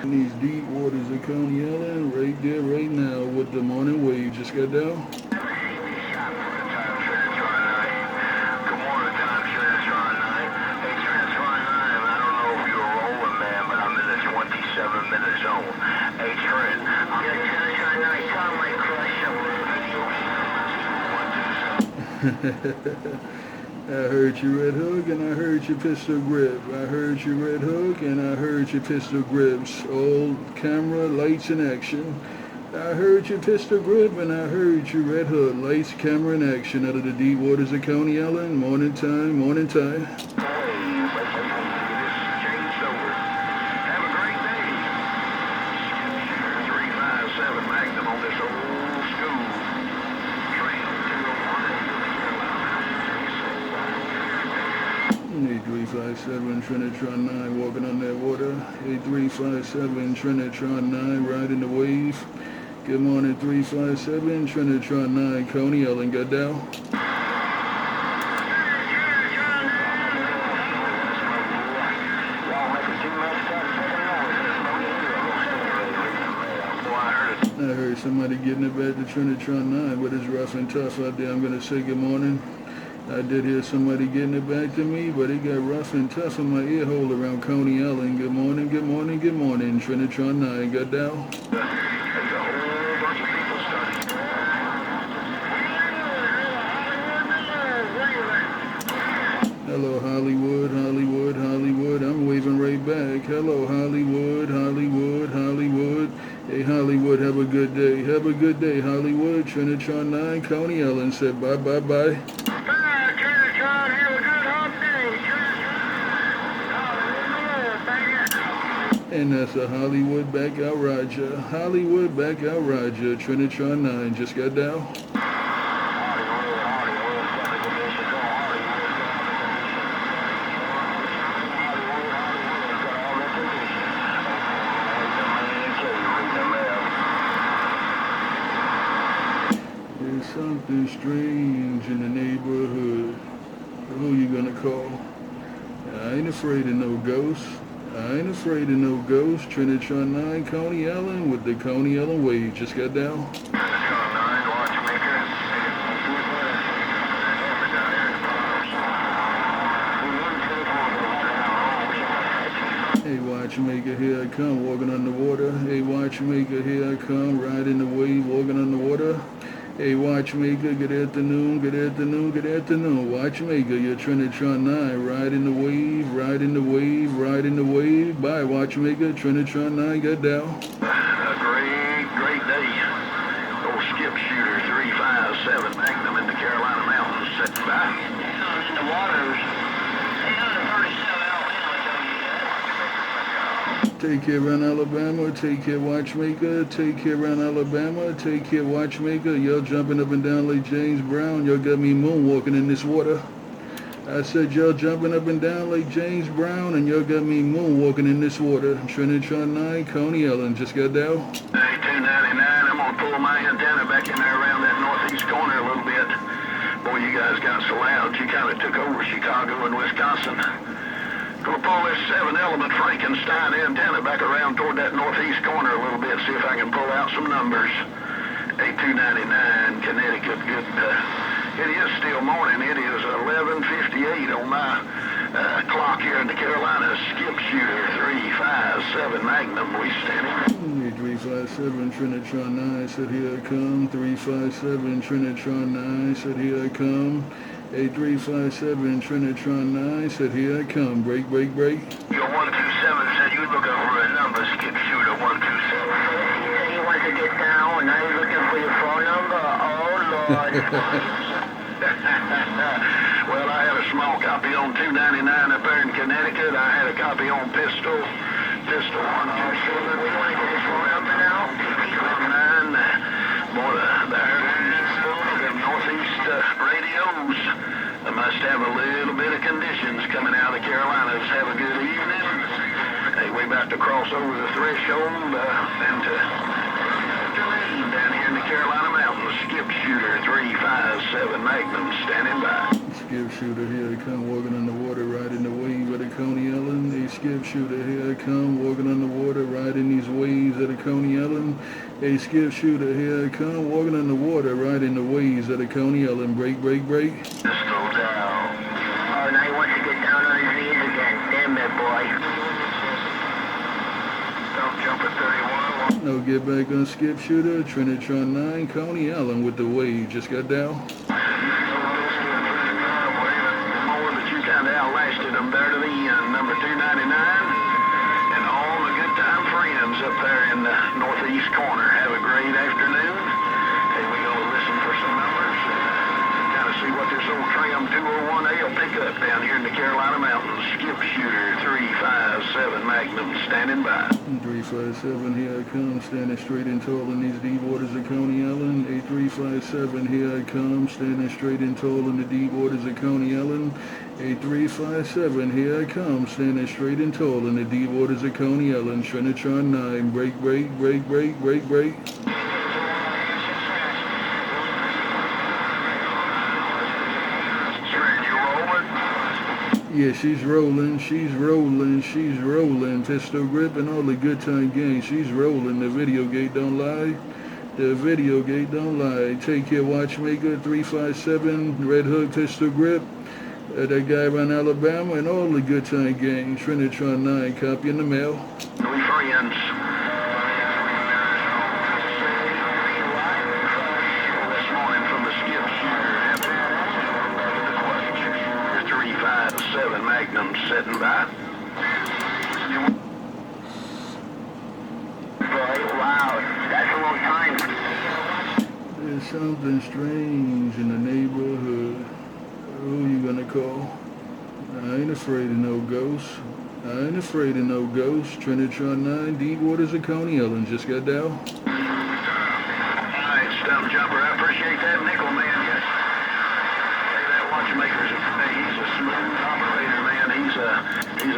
In these deep waters of Coney Island, right there, right now, with the morning wave. Just got down. I heard your red hook and I heard your pistol grip. I heard your red hook and I heard your pistol grips. All camera, lights in action. I heard your pistol grip and I heard your red hook. Lights, camera in action out of the deep waters of Coney Island. Morning time, morning time. A357 Trinitron9 walking on that water. A357 Trinitron9 riding the wave. Good morning, 357 Trinitron9 Coney Island. Got down. I heard somebody getting it back to Trinitron9, but it's rough and tough out there. I'm going to say good morning. I did hear somebody getting it back to me, but it got rough and tough in my ear hole around Coney Island. Good morning, good morning, good morning. Trinitron9 got down. Hello, Hollywood, Hollywood, Hollywood. I'm waving right back. Hello, Hollywood, Hollywood, Hollywood. Hey, Hollywood, have a good day. Have a good day, Hollywood. Trinitron9 Coney Island said bye, bye, bye. And that's a Hollywood back out Roger. Hollywood back out Roger. Trinitron9 just got down. There's something strange in the neighborhood. Who you gonna call? I ain't afraid of no ghosts. I ain't afraid of no ghosts. Trinitron9 Coney Island with the Coney Island wave just got down. Hey, watchmaker, here I come, walking on the water. Hey, watchmaker, here I come, riding the wave, walking on the water. Hey, watchmaker, good afternoon, good afternoon, good afternoon. Watchmaker, your Trinitron9, riding the wave, riding the wave, riding the wave. Bye, watchmaker, Trinitron9 got down. A great day. Old skip shooter 357 Magnum in the Carolina mountains set back. In the waters. Take care around Alabama, take care watchmaker, take care around Alabama, take care watchmaker. Y'all jumping up and down like James Brown, y'all got me moonwalking in this water. I said y'all jumping up and down like James Brown and y'all got me moonwalking in this water. Trinitron9 Coney Island just got down. Hey, 299, I'm gonna pull my antenna back in there around that northeast corner a little bit. Boy, you guys got so loud, you kind of took over Chicago and Wisconsin. Gonna pull this 7-element Frankenstein antenna back around toward that northeast corner a little bit, see if I can pull out some numbers. 8299, Connecticut, good. It is still morning. It is 11:58 on my clock here in the Carolinas. Skip shooter 357 Magnum, we standing. 357 Trinitron9 said here I come. 357 Trinitron9 said here I come. 8357 Trinitron9 said here I come. Break, break, break. Your 127 said you was looking for a number, skip shooter 127. He said he wanted to get down, and now he's looking for your phone number. Oh, Lord. Well, I had a small copy on 299 up there in Connecticut. I had a copy on pistol 127. We want to get his phone number now. 299. Boy, the northeast radios. I must have a little bit of conditions coming out of the Carolinas. Have a good evening. Hey, we about to cross over the threshold and to leave down here in the Carolina mountains. Skip shooter 357 Magnum standing by. skip shooter, here I come, walking on the water, riding the wave of the Coney Island. A skip shooter, here I come, walking on the water, riding these waves of the Coney Island. A skip shooter, here I come, walking on the water, riding the waves of the Coney Island. Break, break, break. Just slow down. Oh, now he wants to get down on his knees again. Damn that boy. Don't jump at 31. No, get back on skip shooter, Trinitron9, Coney Island with the wave. Just got down. More that you kind of outlasted them there to the end. Number 299. And all the good time friends up there in the northeast corner. Have a great afternoon. Hey, we go listen for some numbers. Kind of see what this old tram 201A will pick up down here in the Carolina Mountains. Skip shooter 357 Magnum standing by. 357, here I come, standing straight and tall in these deep waters of Coney Island. A 357, here I come, standing straight and tall in the deep waters of Coney Island. A 357, here I come, standing straight and tall in the deep waters of Coney Island. Trinitron9, break, break, break, break, break, break. Yeah, she's rolling, she's rolling, she's rolling. Pistol grip and all the good time games. She's rolling. The video gate don't lie. The video gate don't lie. Take care, watchmaker, 357, red hook, pistol grip. That guy around Alabama and all the good time games. Trinitron9, copy in the mail. We friends. This morning from the skip shooter. 357 Magnum sitting by. Wow, that's a long time. There's something strange in the neighborhood. Who you gonna call? I ain't afraid of no ghosts. I ain't afraid of no ghosts. Trinitron9, deep waters of Coney Island. Just got down. Alright, Stump Jumper, I appreciate that nickel, man. Yes. Hey, that watchmaker's he's a smooth operator, man. He's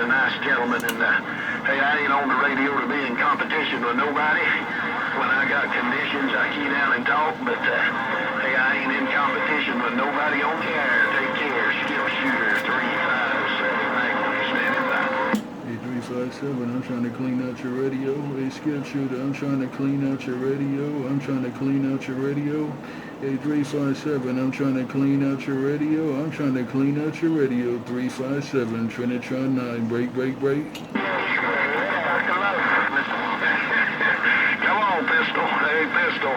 a nice gentleman, and hey, I ain't on the radio to be in competition with nobody. When I got conditions, I key down and talk, but hey, I ain't in competition with nobody on the air. Take care, skip shooter 357 Magnum standing by. Hey, 357, I'm trying to clean out your radio. Hey, skip shooter, I'm trying to clean out your radio. I'm trying to clean out your radio. Hey, 357, I'm trying to clean out your radio. I'm trying to clean out your radio. 357, Trinitron9, break, break, break. Come on, Pistol. Hey, Pistol.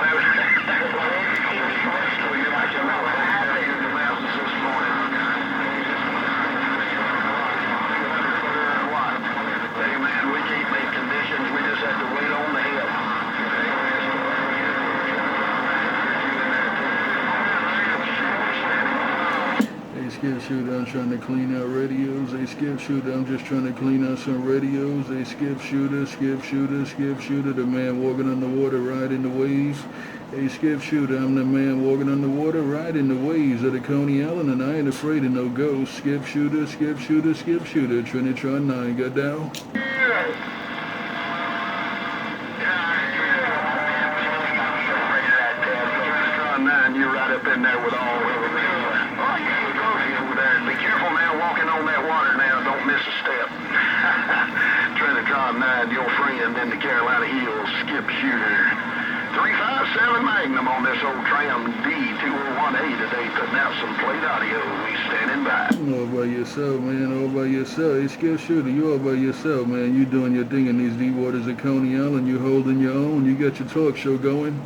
Pistol, you're like a in the mountains this morning. Hey, man, we can't make conditions. We just have to wait on the hill. Hey, skip shooter, I'm trying to clean out radios. Hey, skip shooter, I'm just trying to clean out some radios. Hey, skip shooter, skip shooter, skip shooter, the man walking on the water, riding the waves. Hey, skip shooter, I'm the man walking on the water, riding the waves of the Coney Island, and I ain't afraid of no ghosts. Skip shooter, skip shooter, skip shooter, Trinitron9, got down. Trinitron9, you're right up in there with all of them. Over there. Be careful now walking on that water now. Don't miss a step. Trinitron9, your friend in the Carolina Hills, skip shooter. 357 Magnum on this old tram D201A today, putting out some plate audio. We standing by. All by yourself, man, all by yourself. Hey, skip shooter, you all by yourself, man. You doing your thing in these deep waters of Coney Island. You holding your own. You got your talk show going.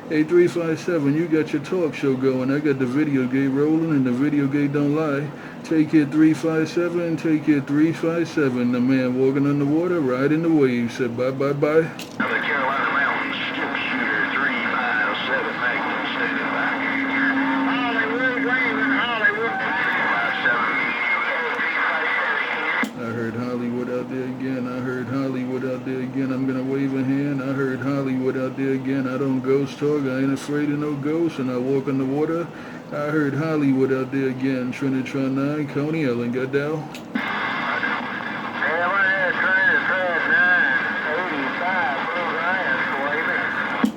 Hey, 357, you got your talk show going. I got the video gate rolling, and the video gate don't lie. Take it 357, take it 357. The man walking on the water, riding the waves. Said bye, bye, bye. Now the Carolina Mountains, skip shooter 357 Magnum standing by. Hollywood, Raven, Hollywood. 357. I heard Hollywood out there again. I heard Hollywood out there again. I'm gonna wave a hand. I heard Hollywood out there again. I don't ghost talk. I ain't afraid of no ghosts, and I walk on the water. I heard Hollywood out there again. Trinitron9, Coney Island, got down.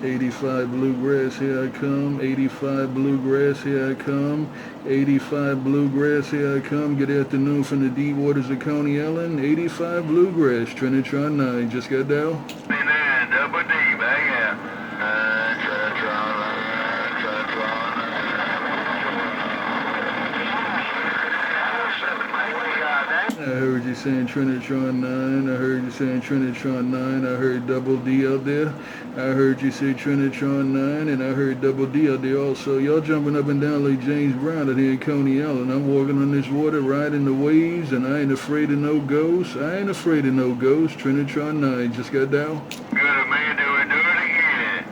85 bluegrass, here I come. 85 bluegrass, here I come. 85 bluegrass, here I come. Good afternoon from the deep waters of Coney Island. 85 bluegrass, Trinitron9. Just got down. Nine, double D, back out. I heard you saying Trinitron9. I heard you saying Trinitron9. I heard Double D out there. I heard you say Trinitron9, and I heard Double D out there also. Y'all jumping up and down like James Brown out here in Coney Island. I'm walking on this water, riding the waves, and I ain't afraid of no ghosts. I ain't afraid of no ghosts. Trinitron9 just got down. Good, man, do it again.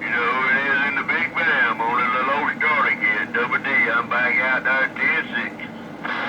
You know who it is in the Big Bam on the low start again. Double D, I'm back out there 10-6.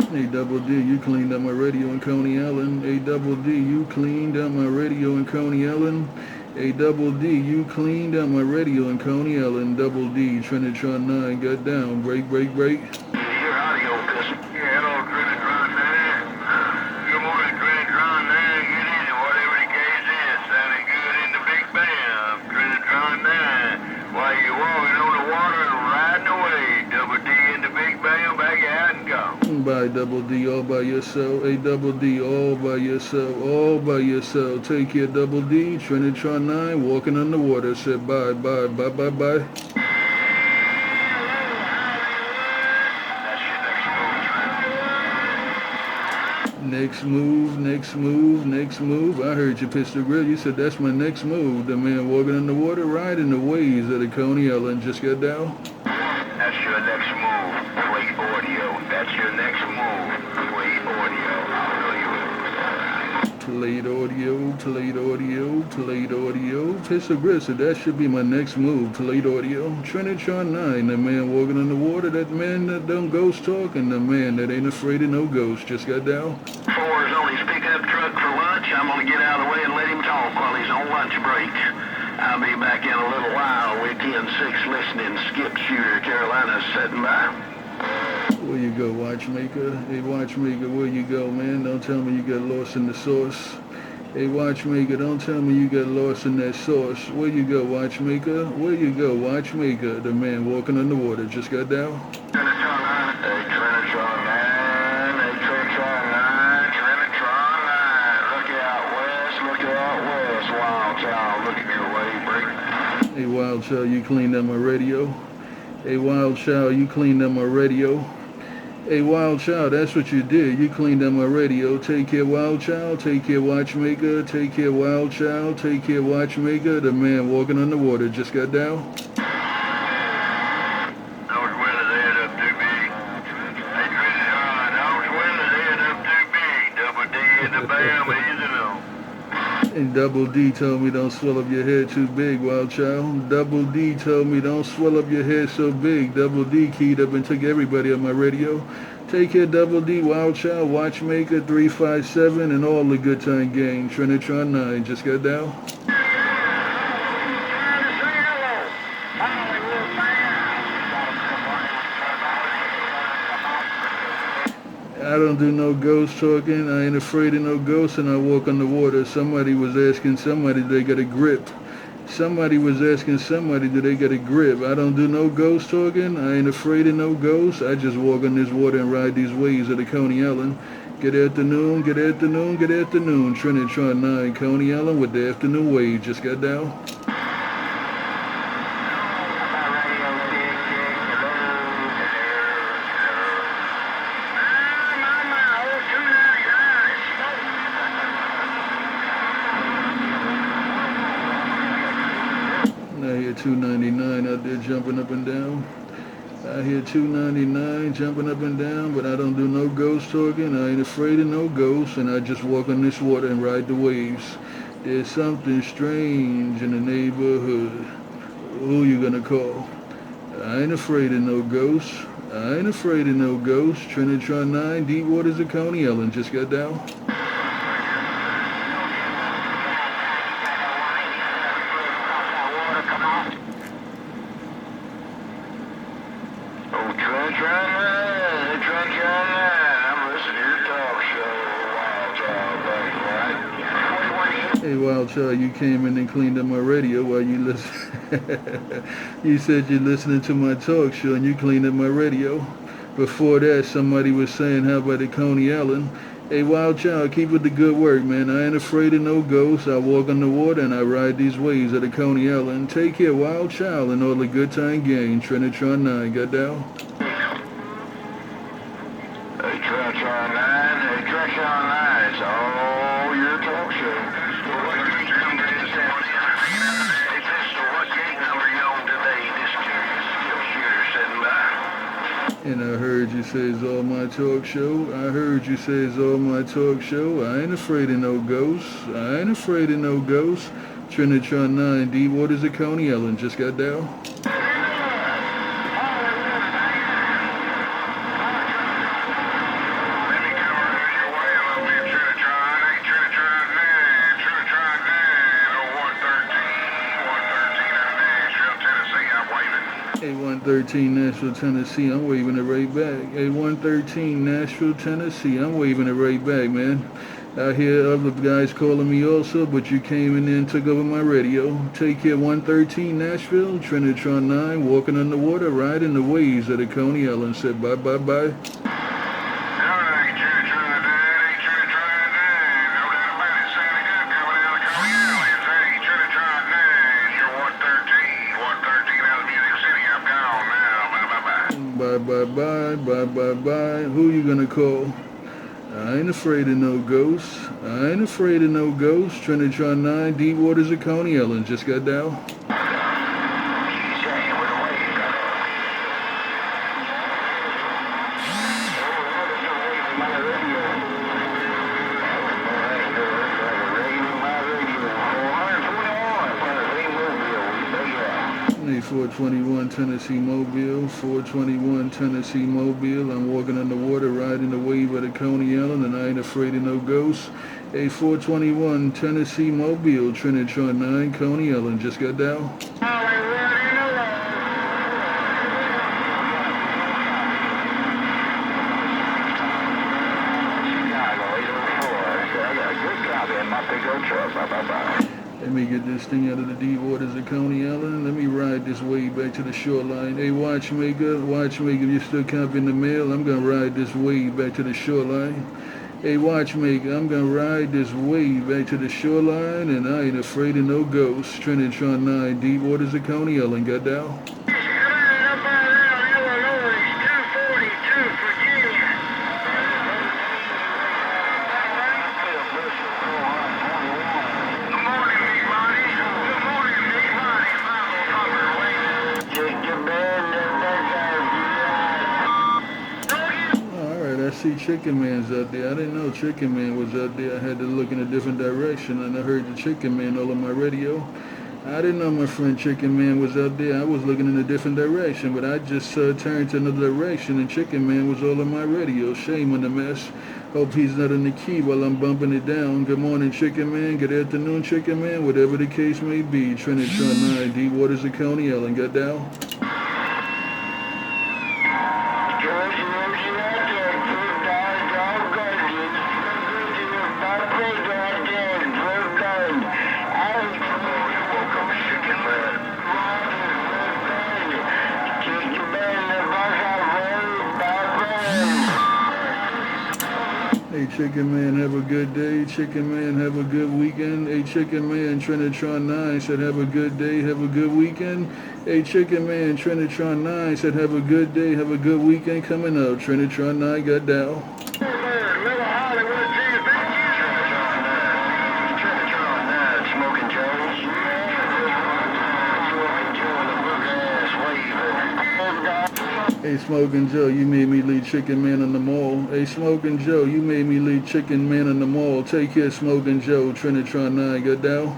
Hey Double D, you cleaned up my radio in Coney Island. Hey Double D, you cleaned up my radio in Coney Island. Hey Double D, you cleaned up my radio in Coney Island. Double D, Trinitron9 got down. Break. Your audio pistol. Yeah, hello, Trinitron9. Good morning, Trinitron9. Get in it, whatever the case is. Sounding good in the Big Bam. Trinitron9. While you walking on the water and riding away. Double D in the Big Bam, back out and go. Bye Double D, all by yourself. Hey Double D, all by yourself, all by yourself. Take care Double D, Trinitron9, walking on the water. Said bye. Next move. I heard you pistol grill. You said that's my next move. The man walking on the water, riding the waves of the Coney Island. Just got down. That's your next move. Play audio. That's your next move. Play audio. I'll know you. Played audio. Pistol grill said that should be my next move. Played audio. Trinitron9, the man walking on the water, that man that don't ghost talk, and the man that ain't afraid of no ghosts. Just got down. 4 is on his pickup truck for lunch. I'm going to get out of the way and let him talk while he's on lunch break. I'll be back in a little while with 10-6 listening. Skip Shooter, Carolina's sitting by. Where you go, watchmaker? Hey, watchmaker, where you go, man? Don't tell me you got lost in the sauce. Hey, watchmaker, don't tell me you got lost in that sauce. Where you go, watchmaker? Where you go, watchmaker? The man walking on the water just got down. Hey, Wild Child, you cleaned up my radio. Hey, Wild Child, you cleaned up my radio. Hey, Wild Child, that's what you did. You cleaned up my radio. Take care, Wild Child. Take care, watchmaker. Take care, Wild Child. Take care, watchmaker. The man walking on the water just got down. Those windows end up too big. Hey, Trinitron, those windows end up too big. Double D in the Bam, easy on. And Double D told me don't swell up your head too big, Wild Child. Double D told me don't swell up your head so big. Double D keyed up and took everybody on my radio. Take care, Double D, Wild Child, Watchmaker, 357, and all the good time gang. Trinitron9 just got down. I don't do no ghost talking. I ain't afraid of no ghosts, and I walk on the water. Somebody was asking somebody, do they got a grip? Somebody was asking somebody, do they got a grip? I don't do no ghost talking. I ain't afraid of no ghosts. I just walk on this water and ride these waves of the Coney Island. Good afternoon. Trinitron9, Coney Island with the afternoon wave. Just got down. I hear 299 out there jumping up and down. I hear 299 jumping up and down, but I don't do no ghost talking. I ain't afraid of no ghosts, and I just walk on this water and ride the waves. There's something strange in the neighborhood. Who you gonna call? I ain't afraid of no ghosts. Trinitron9, deep waters of Coney Island just got down. Hey, Wild Wild Child, you came in and cleaned up my radio while you listen. You said you're listening to my talk show and you cleaned up my radio. Before that, somebody was saying, how about the Coney Island? Hey, Wild Child, keep up the good work, man. I ain't afraid of no ghosts. I walk on the water and I ride these waves of the Coney Island. Take care, Wild Child, and all the good time gang. Trinitron9, got down? Hey, Trinitron9. Hey, Trinitron9. It's all your talk show. Hey, Pistol, what gate number you on today? Just curious. Your shooter sitting by. And I heard you say it's all my talk show. I heard you say it's all my talk show. I ain't afraid of no ghosts. I ain't afraid of no ghosts. Trinitron9, Deep Waters of Coney Island. Just got down? A113 Nashville, Tennessee, I'm waving it right back. A113 Nashville, Tennessee, I'm waving it right back, man. I hear other guys calling me also, but you came in there and took over my radio. Take care, 113 Nashville, Trinitron9, walking on the water, riding the waves of the Coney Island. Said bye, bye, bye. Bye, bye, bye, bye, bye, bye. Who you gonna call? I ain't afraid of no ghosts. I ain't afraid of no ghosts. Trinitron9, Deep Waters of Coney Island. Just got down? Hey, 421 Tennessee Mobile, 421 Tennessee Mobile. I'm walking on the water, riding the wave of the Coney Island, and I ain't afraid of no ghosts. Hey, 421 Tennessee Mobile, Trinitron9, Coney Island. Just got down? Let me get this thing out of the deep waters of Coney Island. Let me ride this wave back to the shoreline. Hey, watchmaker, if you're still copying the mail, I'm going to ride this wave back to the shoreline. Hey, watchmaker, I'm going to ride this wave back to the shoreline, and I ain't afraid of no ghosts. Trinitron9, Deep Waters of Coney Island. Got down? I see Chicken Man's out there. I didn't know Chicken Man was out there. I had to look in a different direction, and I heard the Chicken Man all on my radio. I didn't know my friend Chicken Man was out there. I was looking in a different direction, but I just turned to another direction, and Chicken Man was all on my radio. Shame on the mess. Hope he's not in the key while I'm bumping it down. Good morning, Chicken Man. Good afternoon, Chicken Man. Whatever the case may be. Trinitron9, Deep Waters of Coney Island. Got down? Hey, Chicken Man, have a good day. Chicken Man, have a good weekend. Hey, Chicken Man, Trinitron9 said have a good day, have a good weekend. Hey, Chicken Man, Trinitron9 said have a good day, have a good weekend coming up. Trinitron9 got down. Hey, Smoking Joe, you made me lead Chicken Man on the mall. Hey, Smoking Joe, you made me lead Chicken Man on the mall. Take care, Smoking Joe. Trinitron9, got down?